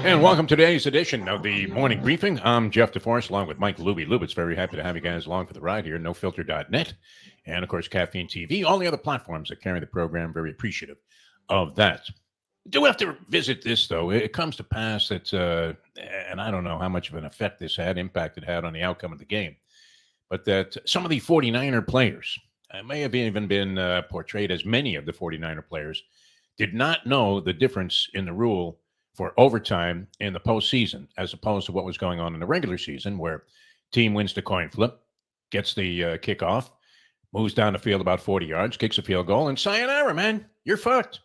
And welcome to today's edition of the Morning Briefing. I'm Jeff DeForest along with Mike Lubie. Lubit's very happy to have you guys along for the ride here. NoFilter.net and, of course, Caffeine TV. All the other platforms that carry the program, very appreciative of that. Do have to visit this, though. It comes to pass that, and I don't know how much of an effect this impact it had on the outcome of the game, but that some of the 49er players, may have even been portrayed as many of the 49er players, did not know the difference in the rule for overtime in the postseason, as opposed to what was going on in the regular season, where team wins the coin flip, gets the kickoff, moves down the field about 40 yards, kicks a field goal, and sayonara, man, you're fucked.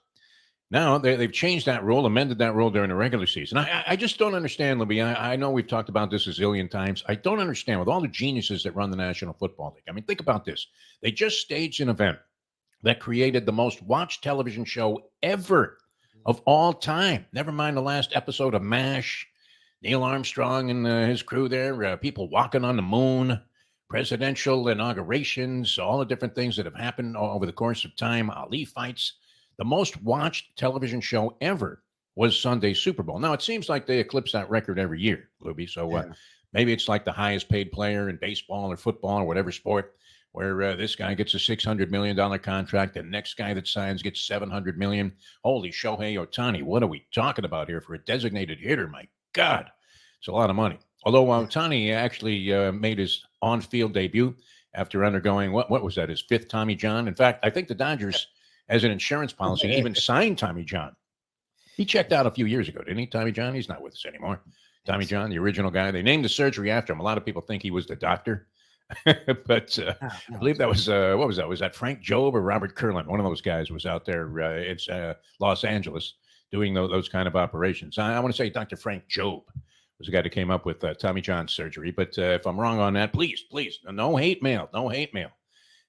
Now, they've changed that rule, amended that rule during the regular season. I just don't understand, Libby. I know we've talked about this a zillion times. I don't understand, with all the geniuses that run the National Football League. I mean, think about this. They just staged an event that created the most watched television show ever of all time. Never mind the last episode of MASH, Neil Armstrong and his crew there, people walking on the moon, presidential inaugurations, all the different things that have happened over the course of time, Ali fights. The most watched television show ever was Sunday's Super Bowl. Now, it seems like they eclipse that record every year, Luby. So maybe it's like the highest paid player in baseball or football or whatever sport, where this guy gets a $600 million contract. The next guy that signs gets $700 million. Holy Shohei Ohtani, what are we talking about here for a designated hitter? My God, it's a lot of money. Although Ohtani actually made his on-field debut after undergoing, what was that, his fifth Tommy John? In fact, I think the Dodgers, as an insurance policy, even signed Tommy John. He checked out a few years ago, didn't he, Tommy John? He's not with us anymore. Tommy John, the original guy. They named the surgery after him. A lot of people think he was the doctor. But I believe that was, what was that? Was that Frank Jobe or Robert Kurland? One of those guys was out there in Los Angeles doing those kind of operations. I want to say Dr. Frank Jobe was the guy that came up with Tommy John surgery. But if I'm wrong on that, please, no hate mail. No hate mail.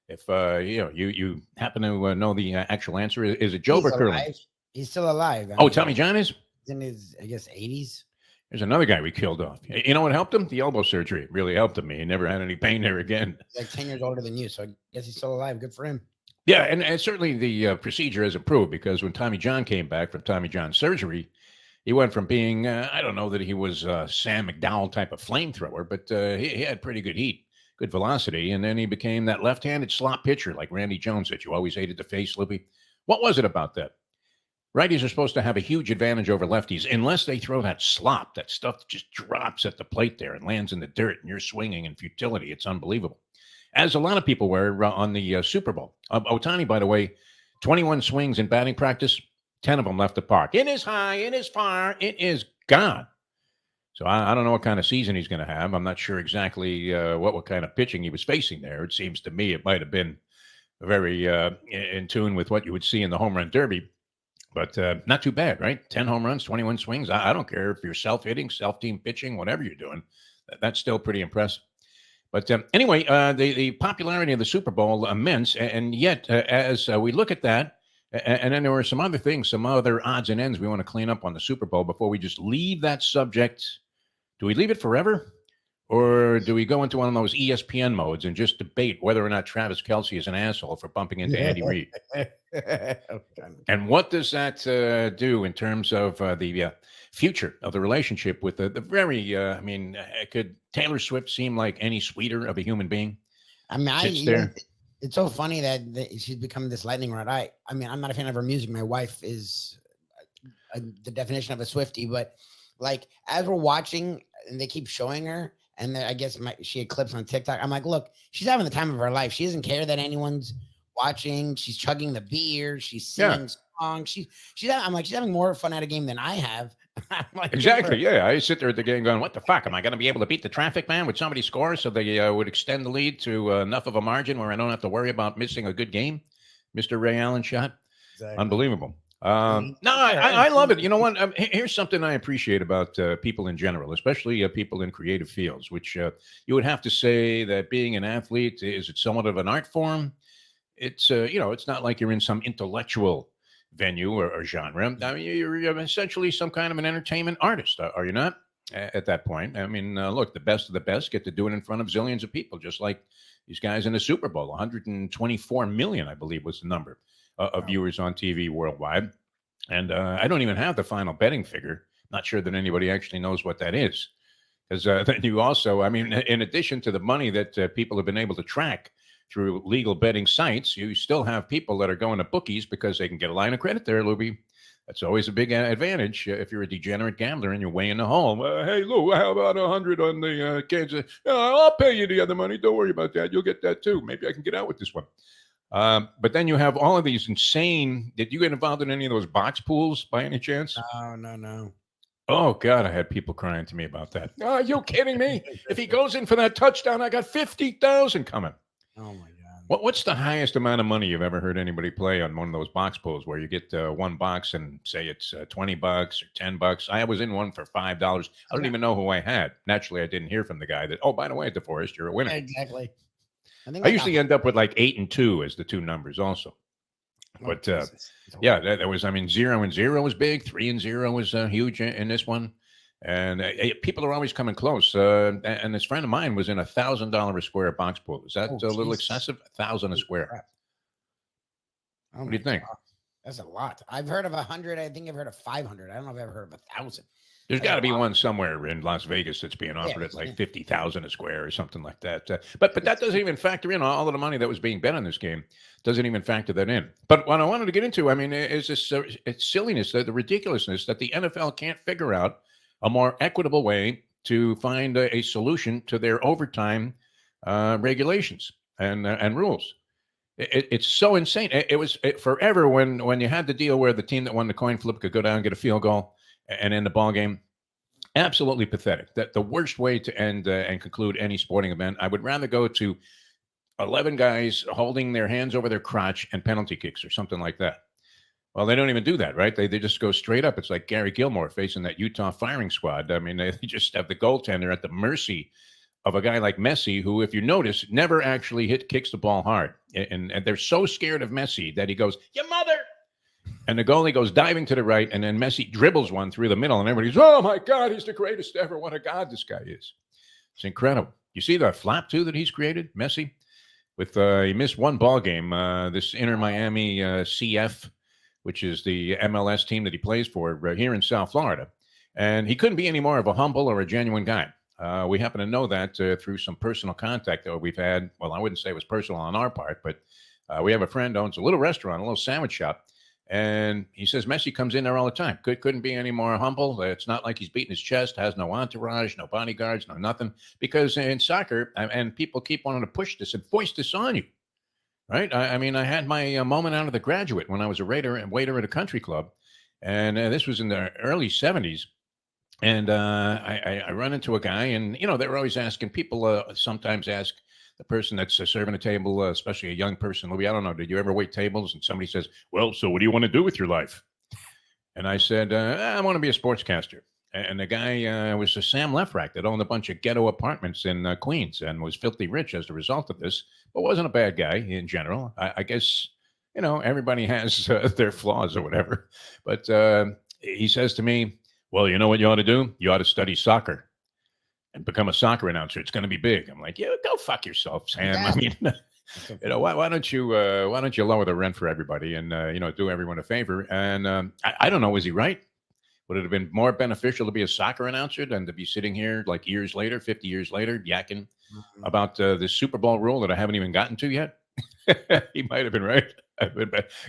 If you happen to know the actual answer, is it Joe or Kurland? He's still alive. Tommy John is? He's in his, I guess, 80s. There's another guy we killed off. You know what helped him? The elbow surgery. It really helped him. He never had any pain there again. He's like 10 years older than you, so I guess he's still alive. Good for him. Yeah, and certainly the procedure has improved, because when Tommy John came back from Tommy John surgery, he went from being, I don't know that he was Sam McDowell type of flamethrower, but he had pretty good heat. Good velocity, and then he became that left-handed slot pitcher like Randy Jones that you always hated to face, Lippy. What was it about that? Righties are supposed to have a huge advantage over lefties unless they throw that slop. That stuff just drops at the plate there and lands in the dirt, and you're swinging in futility. It's unbelievable. As a lot of people were on the Super Bowl. Ohtani, by the way, 21 swings in batting practice, 10 of them left the park. It is high, it is far, it is gone. So I don't know what kind of season he's going to have. I'm not sure exactly what kind of pitching he was facing there. It seems to me it might have been very in tune with what you would see in the home run derby. But not too bad, right? 10 home runs, 21 swings. I don't care if you're self-hitting, self-team pitching, whatever you're doing. That's still pretty impressive. But anyway, the popularity of the Super Bowl immense. And yet, as we look at that, and then there were some other things, some other odds and ends we want to clean up on the Super Bowl before we just leave that subject. Do we leave it forever? Or do we go into one of those ESPN modes and just debate whether or not Travis Kelce is an asshole for bumping into Andy Reid? And what does that do in terms of the future of the relationship with the very, could Taylor Swift seem like any sweeter of a human being? I mean, it's so funny that she's become this lightning rod. I'm not a fan of her music. My wife is the definition of a Swiftie, but like as we're watching and they keep showing her, and then I guess she had clips on TikTok. I'm like, look, she's having the time of her life. She doesn't care that anyone's watching. She's chugging the beer. She's singing songs. She's having more fun at a game than I have. Like, exactly. Yeah. I sit there at the game going, what the fuck? Am I going to be able to beat the traffic man with somebody scores so they would extend the lead to enough of a margin where I don't have to worry about missing a good game? Mr. Ray Allen shot. Exactly. Unbelievable. I love it. You know what? Here's something I appreciate about people in general, especially people in creative fields, which you would have to say that being an athlete, is it somewhat of an art form? It's, it's not like you're in some intellectual venue or genre. I mean, you're essentially some kind of an entertainment artist, are you not? At that point, I mean, look, the best of the best get to do it in front of zillions of people, just like these guys in the Super Bowl. 124 million, I believe, was the number of viewers on TV worldwide. And I don't even have the final betting figure, Not sure that anybody actually knows what that is. Because then you also, I mean, in addition to the money that people have been able to track through legal betting sites, you still have people that are going to bookies because they can get a line of credit there, Lubie. That's always a big advantage if you're a degenerate gambler and you're way in the hole. Hey, Lou, how about 100 on the Kansas? I'll pay you the other money. Don't worry about that. You'll get that too. Maybe I can get out with this one. But then you have all of these insane. Did you get involved in any of those box pools by any chance? No. Oh, God, I had people crying to me about that. Are you kidding me? If he goes in for that touchdown, I got 50,000 coming. Oh, my God. What's the highest amount of money you've ever heard anybody play on one of those box pools where you get one box and say it's $20 or $10? I was in one for $5. I don't even know who I had. Naturally, I didn't hear from the guy that, oh, by the way, DeForest, you're a winner. Exactly. I usually end up with like 8 and 2 as the two numbers also. But yeah, that was, I mean, 0 and 0 was big. 3 and 0 was huge in this one. And people are always coming close. And this friend of mine was in $1,000 a square box pool. Is that a little excessive? 1,000 a square. What do you think? God. That's a lot. I've heard of 100. I think I've heard of 500. I don't know if I've ever heard of 1,000. There's got to be one somewhere in Las Vegas that's being offered at like 50,000 a square or something like that. But that doesn't even factor in all of the money that was being bet on this game. Doesn't even factor that in. But what I wanted to get into, I mean, is this it's silliness, the ridiculousness that the NFL can't figure out a more equitable way to find a solution to their overtime regulations and rules. It's so insane. It was forever when you had the deal where the team that won the coin flip could go down and get a field goal and end the ball game. Absolutely pathetic. That the worst way to end and conclude any sporting event. I would rather go to 11 guys holding their hands over their crotch and penalty kicks or something like that. Well, they don't even do that, right? They just go straight up. It's like Gary Gilmore facing that Utah firing squad. I mean, they just have the goaltender at the mercy of a guy like Messi, who, if you notice, never actually kicks the ball hard. And they're so scared of Messi that he goes, "Your mother!" And the goalie goes diving to the right, and then Messi dribbles one through the middle, and everybody's, "Oh my God, he's the greatest ever! What a god this guy is!" It's incredible. You see the flap too that he's created, Messi. With he missed one ball game. This Inter Miami CF, which is the MLS team that he plays for here in South Florida, and he couldn't be any more of a humble or a genuine guy. We happen to know that through some personal contact that we've had. Well, I wouldn't say it was personal on our part, but we have a friend who owns a little restaurant, a little sandwich shop. And he says Messi comes in there all the time. Couldn't be any more humble. It's not like he's beating his chest, has no entourage, no bodyguards, no nothing. Because in soccer, and people keep wanting to push this and foist this on you, right? I mean, I had my moment out of The Graduate when I was a waiter at a country club. And this was in the early 70s. And I run into a guy, and, you know, they were always asking, people sometimes ask the person that's serving a table, especially a young person, Louis, I don't know, did you ever wait tables? And somebody says, "Well, so what do you want to do with your life?" And I said, I want to be a sportscaster. And the guy was Sam Lefrak that owned a bunch of ghetto apartments in Queens and was filthy rich as a result of this, but wasn't a bad guy in general. I guess, you know, everybody has their flaws or whatever. But he says to me, "Well, you know what you ought to do? You ought to study soccer and become a soccer announcer. It's going to be big." I'm like, "Yeah, go fuck yourself, Sam." Yeah. I mean, you know, why don't you lower the rent for everybody and you know, do everyone a favor? And I don't know, was he right? Would it have been more beneficial to be a soccer announcer than to be sitting here like years later, 50 years later, yakking about the Super Bowl rule that I haven't even gotten to yet? He might have been right.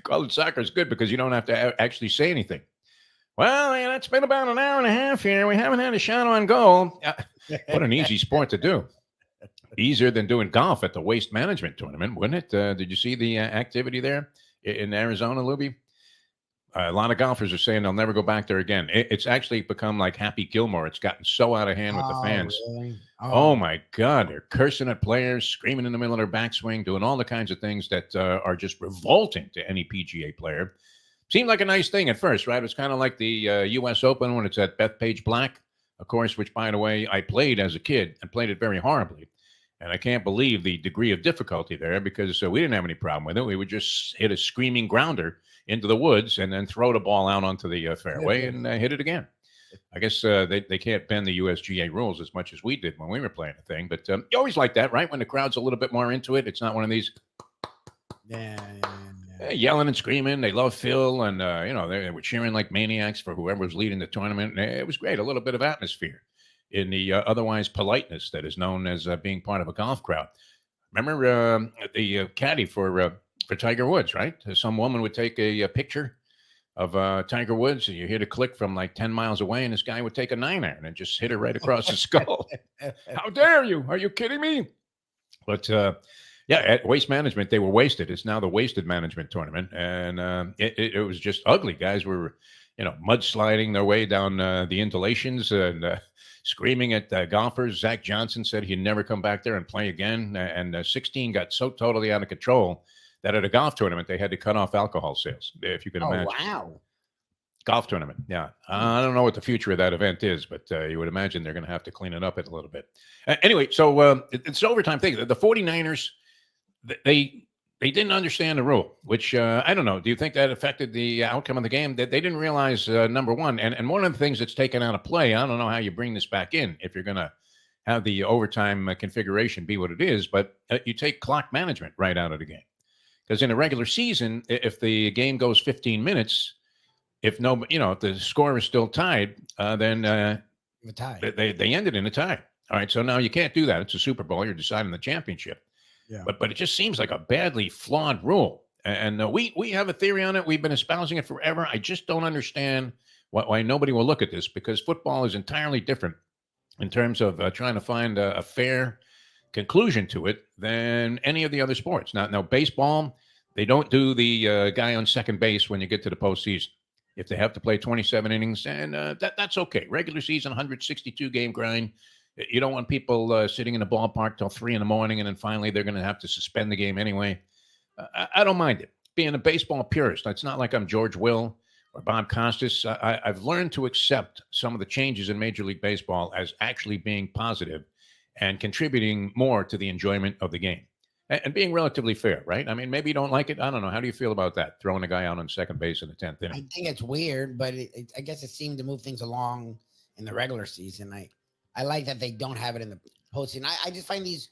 College soccer is good because you don't have to actually say anything. Well, yeah, it's been about an hour and a half here. We haven't had a shot on goal. What an easy sport to do. Easier than doing golf at the Waste Management Tournament, wouldn't it? Did you see the activity there in Arizona, Lubie? A lot of golfers are saying they'll never go back there again. It's actually become like Happy Gilmore. It's gotten so out of hand with the fans. Really? Oh, my God. They're cursing at players, screaming in the middle of their backswing, doing all the kinds of things that are just revolting to any PGA player. Seemed like a nice thing at first, right? It was kind of like the U.S. Open when it's at Bethpage Black, of course, which, by the way, I played as a kid and played it very horribly. And I can't believe the degree of difficulty there because we didn't have any problem with it. We would just hit a screaming grounder into the woods and then throw the ball out onto the fairway and hit it again. I guess they can't bend the USGA rules as much as we did when we were playing the thing. But you always like that, right? When the crowd's a little bit more into it. It's not one of these. Yeah. yelling and screaming. They love Phil, and they were cheering like maniacs for whoever was leading the tournament. It was great. A little bit of atmosphere in the otherwise politeness that is known as being part of a golf crowd. Remember the caddy for Tiger Woods, right? Some woman would take a picture of Tiger Woods, and you hear the click from like 10 miles away, and this guy would take a 9-iron and just hit her right across the skull. How dare you? Are you kidding me? But at Waste Management, they were wasted. It's now the Wasted Management Tournament, and it was just ugly. Guys were, mudsliding their way down the insulations and screaming at golfers. Zach Johnson said he'd never come back there and play again. And 16 got so totally out of control that at a golf tournament, they had to cut off alcohol sales, if you can imagine. Wow. Golf tournament, yeah. I don't know what the future of that event is, but you would imagine they're going to have to clean it up a little bit. Anyway, so it's an overtime thing. The 49ers, they didn't understand the rule, which I don't know. Do you think that affected the outcome of the game? They didn't realize, number one, and one of the things that's taken out of play, I don't know how you bring this back in if you're going to have the overtime configuration be what it is, but you take clock management right out of the game. Because in a regular season, if the game goes 15 minutes, if the score is still tied, then they end it in a tie. All right, so now you can't do that. It's a Super Bowl. You're deciding the championship. Yeah. But it just seems like a badly flawed rule. And we have a theory on it. We've been espousing it forever. I just don't understand why nobody will look at this, because football is entirely different in terms of trying to find a fair conclusion to it than any of the other sports. Now baseball, they don't do the guy on second base when you get to the postseason. If they have to play 27 innings, and that's okay. Regular season, 162 game grind. You don't want people sitting in the ballpark till 3 a.m. and then finally they're going to have to suspend the game anyway. I don't mind it. Being a baseball purist, it's not like I'm George Will or Bob Costas. I've learned to accept some of the changes in Major League Baseball as actually being positive and contributing more to the enjoyment of the game and being relatively fair, right? I mean, maybe you don't like it. I don't know. How do you feel about that? Throwing a guy out on second base in the 10th inning. I think it's weird, but I guess it seemed to move things along in the regular season. I like that they don't have it in the postseason. I just find these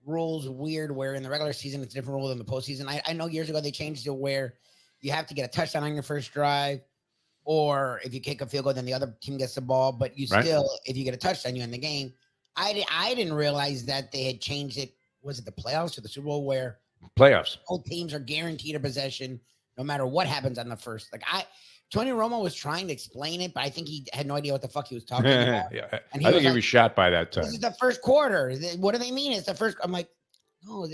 rules weird where in the regular season, it's a different rule than the postseason. I know years ago they changed it where you have to get a touchdown on your first drive, or if you kick a field goal, then the other team gets the ball. But you still, if you get a touchdown, you end the game. I didn't realize that they had changed it. Was it the playoffs or the Super Bowl where playoffs? Both teams are guaranteed a possession no matter what happens on the first. Tony Romo was trying to explain it, but I think he had no idea what the fuck he was talking about. Yeah, and I think he was shot by that time. This is the first quarter. What do they mean? It's the first. I'm like, no,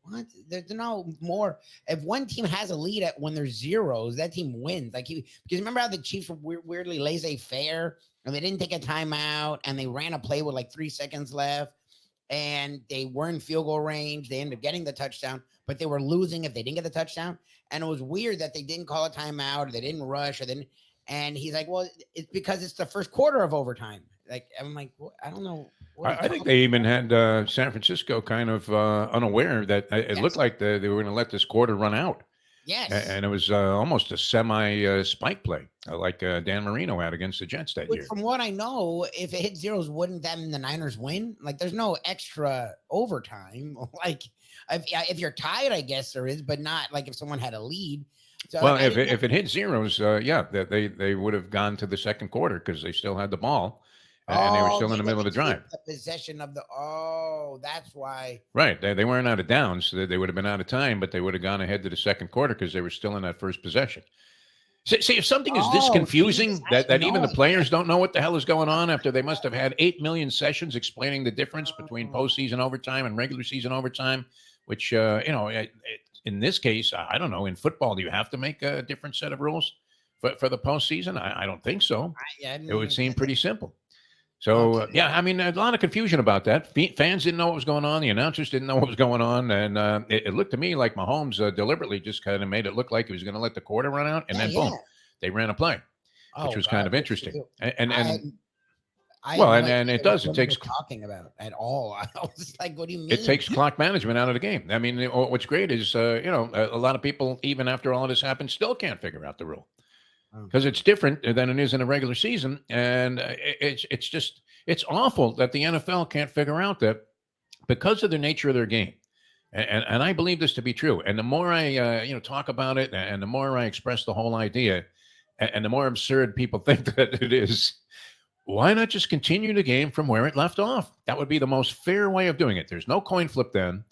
what? There's no more. If one team has a lead when there's zeros, that team wins. Because remember how the Chiefs were weirdly laissez-faire and they didn't take a timeout and they ran a play with like 3 seconds left and they were in field goal range. They ended up getting the touchdown, but they were losing if they didn't get the touchdown. And it was weird that they didn't call a timeout or they didn't rush and he's like, well, it's because it's the first quarter of overtime. I'm like, well, I don't know. I think they even had San Francisco kind of unaware that it looked like they were going to let this quarter run out. Yes. And it was almost a semi-spike play like Dan Marino had against the Jets that year. From what I know, if it hit zeros, wouldn't that mean the Niners win? Like, there's no extra overtime. Like, if you're tied, I guess there is, but not like if someone had a lead. So well, if it hit zeros, they would have gone to the second quarter because they still had the ball. And they were still in the middle of the drive. The possession of that's why. Right. They weren't out of downs. So they would have been out of time, but they would have gone ahead to the second quarter because they were still in that first possession. See, if something is this confusing that even the players don't know what the hell is going on after they must have had 8 million sessions explaining the difference between postseason overtime and regular season overtime, which, in this case, I don't know. In football, do you have to make a different set of rules for the postseason? I don't think so. It would seem pretty simple. So, I mean, a lot of confusion about that. Fans didn't know what was going on. The announcers didn't know what was going on. And it looked to me like Mahomes deliberately just kind of made it look like he was going to let the quarter run out. And then, boom, they ran a play, which was kind of interesting. And it does. It takes talking about at all. I was like, what do you mean? It takes clock management out of the game. I mean, what's great is, a lot of people, even after all of this happened, still can't figure out the rule. Because it's different than it is in a regular season. And it's awful that the NFL can't figure out that because of the nature of their game, And I believe this to be true. And the more I talk about it, and the more I express the whole idea, and the more absurd people think that it is, why not just continue the game from where it left off? That would be the most fair way of doing it. There's no coin flip then.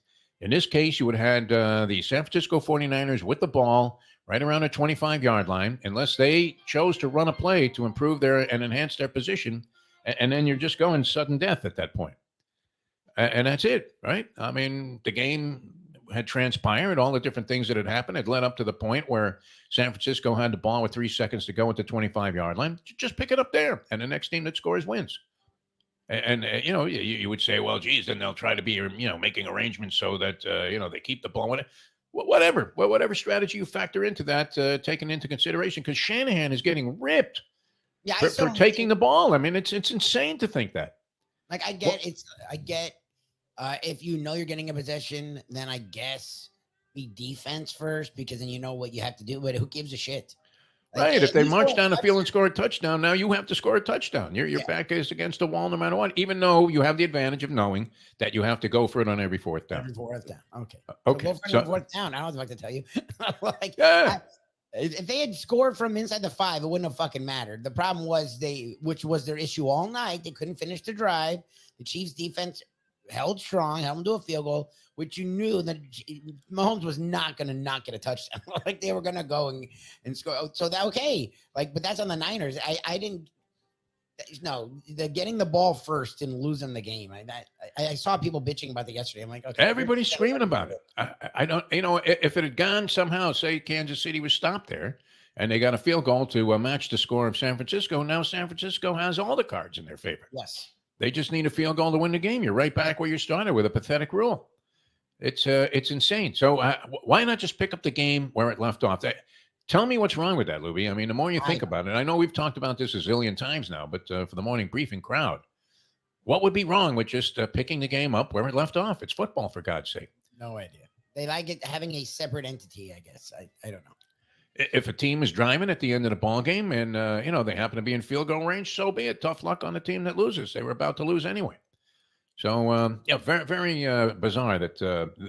In this case, you would have had the San Francisco 49ers with the ball right around the 25-yard line, unless they chose to run a play to improve and enhance their position. And then you're just going sudden death at that point. And that's it, right? I mean, the game had transpired, all the different things that had happened. It led up to the point where San Francisco had the ball with 3 seconds to go at the 25-yard line. Just pick it up there, and the next team that scores wins. And you would say, well, geez, then they'll try to be, making arrangements so that, they keep the ball. Whatever strategy you factor into that, taken into consideration, because Shanahan is getting ripped for taking the ball. I mean, it's insane to think that. Like, I get if you're getting a possession, then I guess be defense first, because then you know what you have to do. But who gives a shit? Like, right. If they march down the field and score a touchdown, now you have to score a touchdown. Your back is against the wall no matter what, even though you have the advantage of knowing that you have to go for it on every fourth down. Okay. Okay. So go for fourth down. I don't know what to tell you. Yeah. If they had scored from inside the 5, it wouldn't have fucking mattered. The problem was which was their issue all night, they couldn't finish the drive. The Chiefs defense held strong, held them to a field goal, which you knew that Mahomes was not going to not get a touchdown. Like, they were going to go and score. So that, okay. Like, but that's on the Niners. They're getting the ball first and losing the game. I saw people bitching about that yesterday. I'm like, okay. Everybody's screaming about it. I don't, if it had gone somehow, say Kansas City was stopped there and they got a field goal to match the score of San Francisco. Now San Francisco has all the cards in their favor. Yes. They just need a field goal to win the game. You're right back where you started with a pathetic rule. It's insane. So why not just pick up the game where it left off? Tell me what's wrong with that, Lubie. I mean, the more you think about it, I know we've talked about this a zillion times now, but for the morning briefing crowd, what would be wrong with just picking the game up where it left off? It's football, for God's sake. No idea. They like it having a separate entity, I guess. I don't know. If a team is driving at the end of the ball game and, they happen to be in field goal range, so be it. Tough luck on the team that loses. They were about to lose anyway. So, very, very bizarre that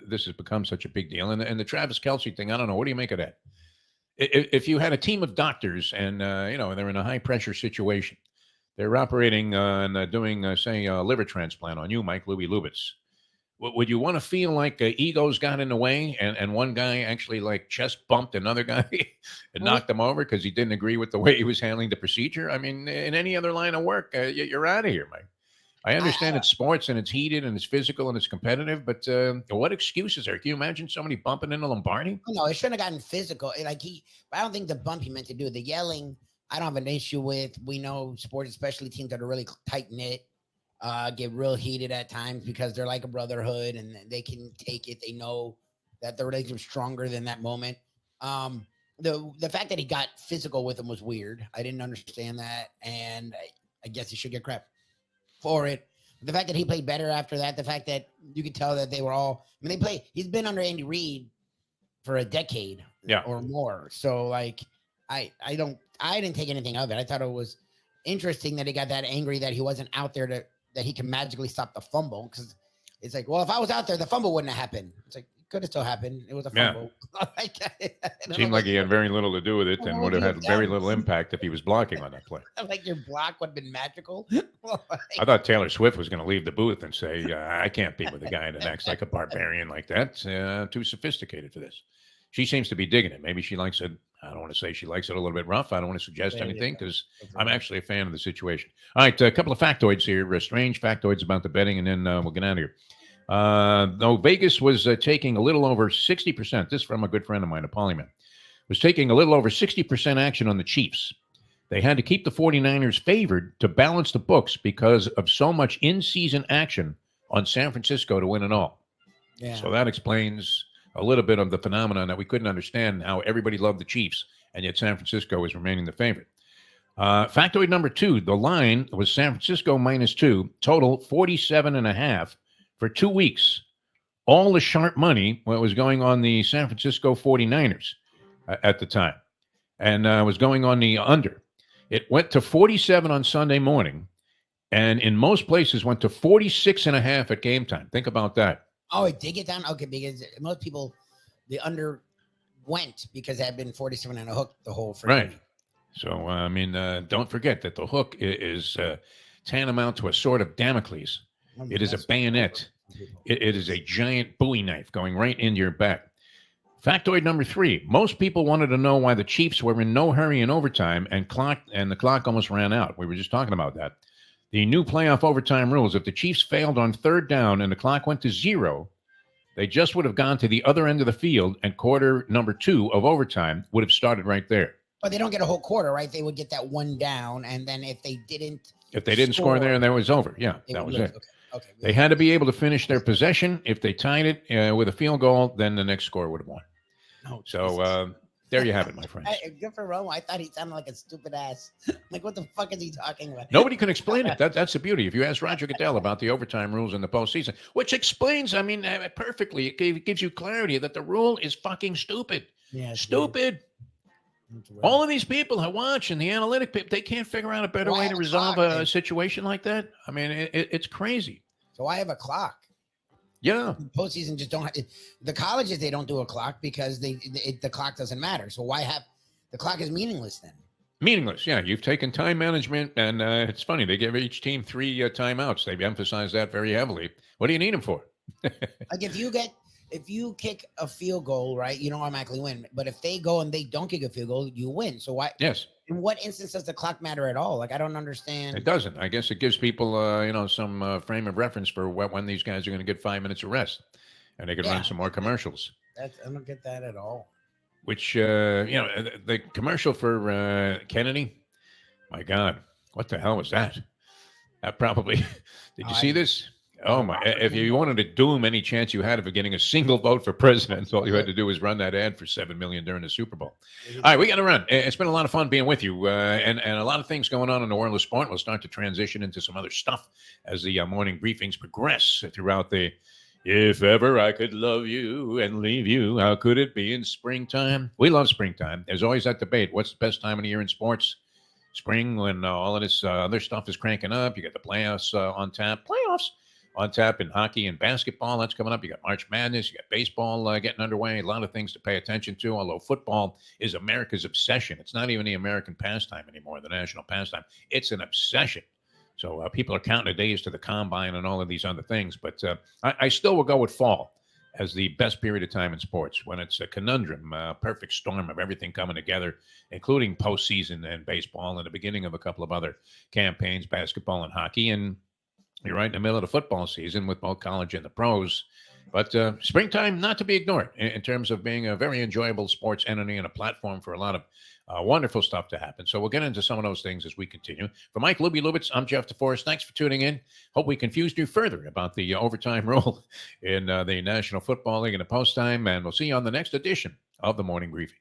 this has become such a big deal. And the Travis Kelce thing, I don't know. What do you make of that? If you had a team of doctors and, they're in a high-pressure situation, they're operating and doing, say, a liver transplant on you, Mike Lubitz, would you want to feel like egos got in the way and one guy actually like chest bumped another guy and knocked him over because he didn't agree with the way he was handling the procedure? I mean, in any other line of work, you're out of here, Mike. I understand it's sports and it's heated and it's physical and it's competitive, but what excuses are? Can you imagine somebody bumping into Lombardi? No, it shouldn't have gotten physical. I don't think the bump he meant to do. The yelling, I don't have an issue with. We know sports, especially teams that are really tight knit, get real heated at times because they're like a brotherhood and they can take it. They know that the relationship's stronger than that moment. The fact that he got physical with him was weird. I didn't understand that, and I guess he should get crap for it. The fact that he played better after that, the fact that you could tell that they were all, he's been under Andy Reid for a decade or more. So like, I didn't take anything of it. I thought it was interesting that he got that angry that he wasn't out there that he can magically stop the fumble. Cause it's like, well, if I was out there, the fumble wouldn't have happened. It's like, it could have still happened. It was a fumble. Seemed like he had very little to do with it and would have had very little impact if he was blocking on that play. Like, your block would have been magical. I thought Taylor Swift was going to leave the booth and say, I can't be with a guy that acts like a barbarian like that. Too sophisticated for this. She seems to be digging it. Maybe she likes it. I don't want to say she likes it a little bit rough. I don't want to suggest anything because I'm actually a fan of the situation. All right, a couple of factoids here, strange factoids about the betting, and then we'll get out of here. No, Vegas was taking a little over 60%. This is from a good friend of mine, a polyman. Was taking a little over 60% action on the Chiefs. They had to keep the 49ers favored to balance the books because of so much in-season action on San Francisco to win it all. Yeah. So that explains a little bit of the phenomenon that we couldn't understand, how everybody loved the Chiefs, and yet San Francisco was remaining the favorite. Factoid number 2, the line was San Francisco -2, total 47.5 for 2 weeks. All the sharp money was going on the San Francisco 49ers at the time, and was going on the under. It went to 47 on Sunday morning, and in most places went to 46.5 at game time. Think about that. Oh, it did get down? Okay, because most people, the under went because it had been 47 and a hook the whole freaking Right. week. So, don't forget that the hook is tantamount to a sword of Damocles. I mean, It is a that's over bayonet. some people. It is a giant Bowie knife going right into your back. Factoid number 3. Most people wanted to know why the Chiefs were in no hurry in overtime and the clock almost ran out. We were just talking about that. The new playoff overtime rules, if the Chiefs failed on third down and the clock went to 0, they just would have gone to the other end of the field, and quarter number 2 of overtime would have started right there. But they don't get a whole quarter, right? They would get that one down, and then if they didn't score there, and that was over. Yeah, that was lose. it. Okay. They had to be able to finish their possession. If they tied it with a field goal, then the next score would have won. Oh, so there you have it, my friends. Good for Romo. I thought he sounded like a stupid ass. Like, what the fuck is he talking about? Nobody can explain it. That's the beauty. If you ask Roger Goodell about the overtime rules in the postseason, which explains, perfectly, it gives you clarity that the rule is fucking stupid. Yeah, stupid. All of these people I watch and the analytic people, they can't figure out a better way to resolve a situation like that. I mean, it's crazy. So I have a clock. Yeah. Postseason just don't have the colleges. They don't do a clock because the clock doesn't matter. So why have the clock is meaningless then? Meaningless. Yeah. You've taken time management, and it's funny. They give each team 3 timeouts. They emphasize that very heavily. What do you need them for? Like if you kick a field goal, right, you don't automatically win. But if they go and they don't kick a field goal, you win. So why? Yes. In what instance does the clock matter at all? Like, I don't understand. It doesn't. I guess it gives people, some frame of reference for when these guys are going to get 5 minutes of rest, and they could run some more commercials. I don't get that at all. Which, the commercial for Kennedy, my God, what the hell was that? That probably, did you see this? Oh, my. If you wanted to doom any chance you had of getting a single vote for president, all you had to do was run that ad for $7 million during the Super Bowl. All right, we got to run. It's been a lot of fun being with you, and a lot of things going on in the world of sport. We'll start to transition into some other stuff as the morning briefings progress throughout the if ever I could love you and leave you, how could it be in springtime? We love springtime. There's always that debate. What's the best time of the year in sports? Spring, when all of this other stuff is cranking up. You got the playoffs on tap. Playoffs on tap in hockey and basketball. That's coming up. You got March Madness. You got baseball getting underway. A lot of things to pay attention to, although football is America's obsession. It's not even the American pastime anymore, the national pastime. It's an obsession. So people are counting the days to the combine and all of these other things. But I still will go with fall as the best period of time in sports, when it's a conundrum, perfect storm of everything coming together, including postseason and baseball and the beginning of a couple of other campaigns, basketball and hockey. And you're right in the middle of the football season with both college and the pros. But springtime, not to be ignored in terms of being a very enjoyable sports entity and a platform for a lot of wonderful stuff to happen. So we'll get into some of those things as we continue. For Mike Lubie Lubitz, I'm Jeff DeForest. Thanks for tuning in. Hope we confused you further about the overtime rule in the National Football League in the post time. And we'll see you on the next edition of the Morning Briefing.